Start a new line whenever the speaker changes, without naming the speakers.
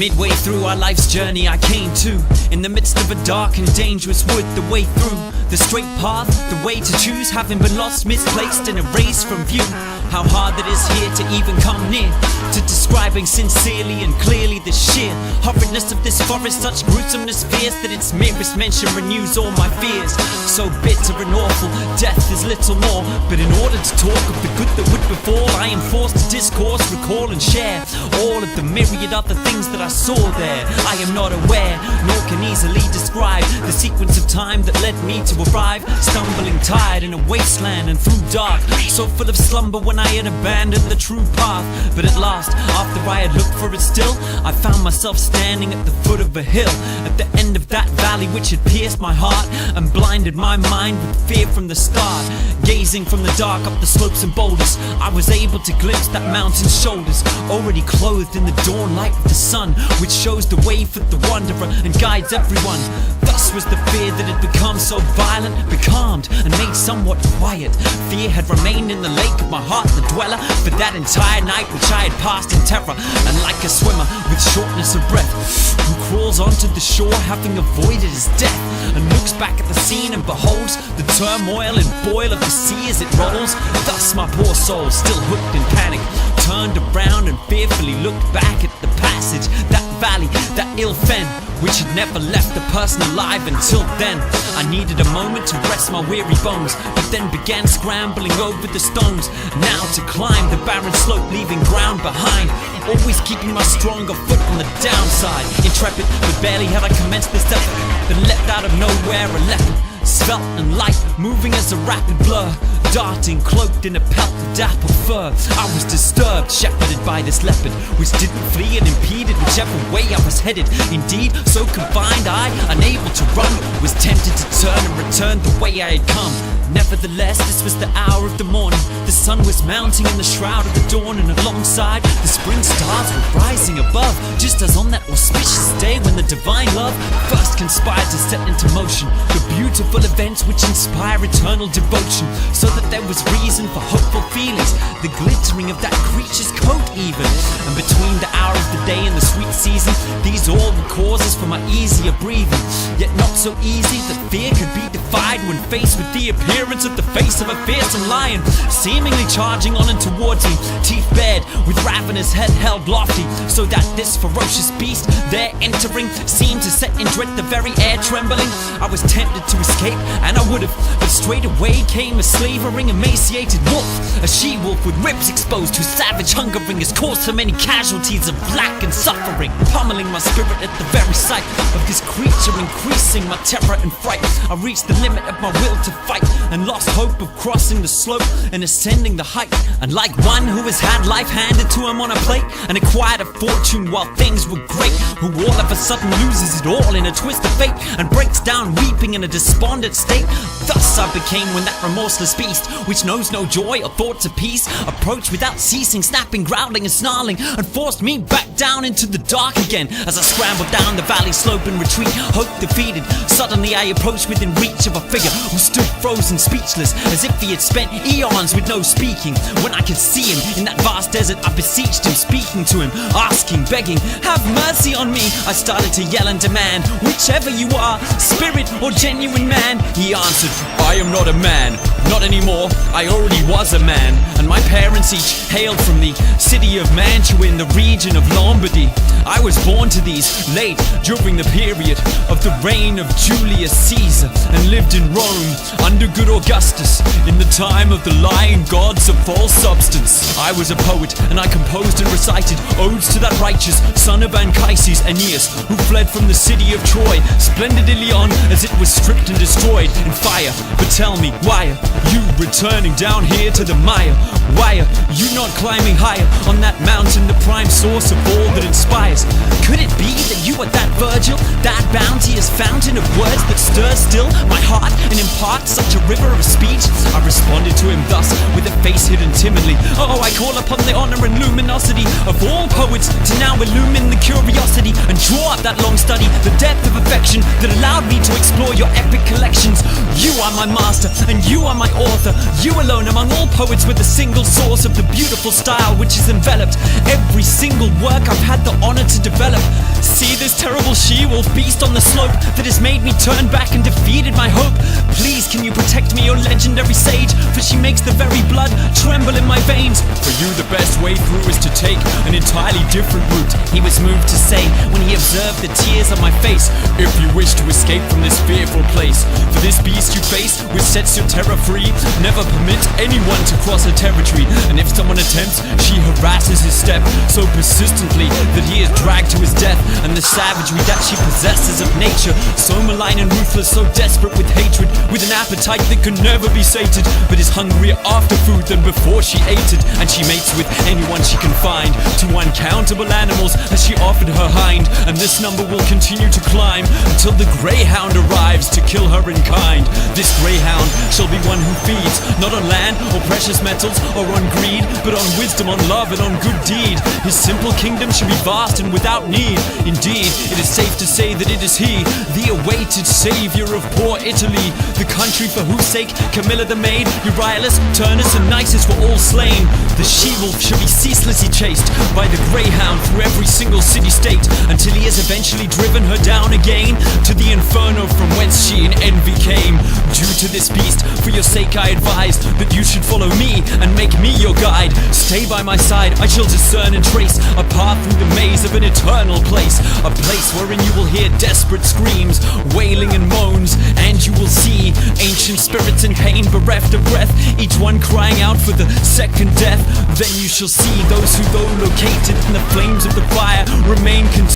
Midway through our life's journey I came to, in the midst of a dark and dangerous wood, the way through the straight path, the way to choose, having been lost, misplaced and erased from view. How hard it is here to even come near to describing sincerely and clearly the sheer horridness of this forest, such gruesomeness fierce that its merest mention renews all my fears. So bitter and awful, death is little more, but in order to talk of the good that would befall, I am forced to discourse, recall and share all of the myriad other things that I saw there. I am not aware, nor can easily describe the sequence of time that led me to arrive, stumbling tired in a wasteland and through dark, so full of slumber when I had abandoned the true path. But at last, after I had looked for it still, I found myself standing at the foot of a hill, at the end of that valley which had pierced my heart and blinded my mind with fear from the start. Gazing from the dark up the slopes and boulders, I was able to glimpse that mountain's shoulders, already clothed in the dawn light of the sun, which shows the way for the wanderer and guides everyone. Thus was the fear that had become so violent becalmed and made somewhat quiet. Fear had remained in the lake of my heart, the dweller, for that entire night which I had passed in terror. And like a swimmer with shortness of breath, who crawls onto the shore having avoided his death, and looks back at the scene and beholds the turmoil and boil of the sea as it rolls, thus my poor soul, still hooked in panic, turned around and fearfully looked back at the passage, that valley, that ill fen, which had never left the person alive until then. I needed a moment to rest my weary bones, but then began scrambling over the stones, now to climb the barren slope, leaving ground behind, always keeping my stronger foot on the downside. Intrepid, but barely had I commenced this effort, then leapt out of nowhere a leopard, svelte and light, moving as a rapid blur, darting, cloaked in a pelt of dappled fur. I was disturbed, shepherded by this leopard, which didn't flee and impeded whichever way I was headed. Indeed, so confined I, unable to run, was tempted to turn and return the way I had come. Nevertheless, this was the hour of the morning. The sun was mounting in the shroud of the dawn, and alongside, the spring stars were rising above, just as on that auspicious day when the divine love first conspired to set into motion the beautiful events which inspire eternal devotion, so that there was reason for hopeful feelings, the glittering of that creature's coat even. And between the hour of the day and the sweet season, these all were causes for my easier breathing, yet not so easy that fear could be defied when faced with the appearance of the face of a fearsome lion, seemingly charging on and towards me, teeth bared, with ravenous head held lofty, so that this ferocious beast there entering seemed to set in dread the very air trembling. I was tempted to escape, and I would have, but straight away came a slavering, emaciated wolf, a she-wolf with ribs exposed, whose savage hungering has caused so many casualties of lack and suffering, pummeling my spirit at the very sight of this creature, increasing my terror and fright. I reached the limit of my will to fight, and lost hope of crossing the slope and ascending the height. And like one who has had life handed to him on a plate and acquired a fortune while things were great, who all of a sudden loses it all in a twist of fate and breaks down weeping in a despondent state, thus I became when that remorseless beast, which knows no joy or thoughts of peace, approached without ceasing, snapping, growling and snarling, and forced me back down into the dark again. As I scrambled down the valley slope in retreat, hope defeated, suddenly I approached within reach of a figure who stood frozen, speechless, as if he had spent eons with no speaking. When I could see him in that vast desert, I beseeched him, speaking to him, asking, begging, have mercy on me. I started to yell and demand, whichever you are, spirit or genuine man. He answered, I am not a man, not anymore, I already was a man, and my parents each hailed from the city of Mantua in the region of Lombardy. I was born to these late during the period of the reign of Julius Caesar, and lived in Rome under good Augustus in the time of the lying gods of false substance. I was a poet, and I composed and recited odes to that righteous son of Anchises, Aeneas, who fled from the city of Troy, splendid Ilion, as it was stripped and destroyed in fire. But tell me, why are you returning down here to the mire? Why are you not climbing higher on that mountain, the prime source of all that inspires? Could it be that you are that Virgil, that bounteous fountain of words that stirs still my heart and imparts such a river of speech? I responded to him thus, with a face hidden timidly. Oh, I call upon the honor and luminosity of all poets to now illumine the curiosity and draw up that long study, the depth of affection that allowed me to explore your epic collections. You are my master and you are my author. You alone among all poets with a single source of the beautiful style which has enveloped every single work I've had the honor to develop. See this terrible she-wolf beast on the slope that has made me turn back and defeated my hope. Please can you protect me, your legendary sage, for she makes the very blood tremble in my veins.
For you the best way through is to take an entirely different route,
he was moved to say when he observed the tears on my face.
If you wish to escape from this fearful place, for this beast you face which sets your terror free, never permit anyone to cross her territory. And if someone attempts, she harasses his step so persistently that he is dragged to his death. And the savagery that she possesses of nature, so malign and ruthless, so desperate with hatred, with an appetite that can never be sated, but is hungrier after food than before she ate it. And she mates with anyone she can find, to uncountable animals as she offered her hind. And this number will continue to climb until the greyhound arrives to kill her in kind. This greyhound shall be one who feeds, not on land or precious metals or on greed, but on wisdom, on love and on good deed. His simple kingdom shall be vast and without need. Indeed, it is safe to say that it is he, the awaited savior of poor Italy, the country for whose sake Camilla the maid, Euryalus, Turnus and Nisus were all slain. The she-wolf shall be ceaselessly chased by the greyhound through every single city-state, until he has eventually driven her down again to the inferno from whence she in envy came. Due to this beast, for your sake I advise that you should follow me and make me your guide. Stay by my side, I shall discern and trace a path through the maze of an eternal place, a place wherein you will hear desperate screams, wailing and moans, and you will see ancient spirits in pain, bereft of breath, each one crying out for the second death. Then you shall see those who, though located in the flames of the fire, remain consumed.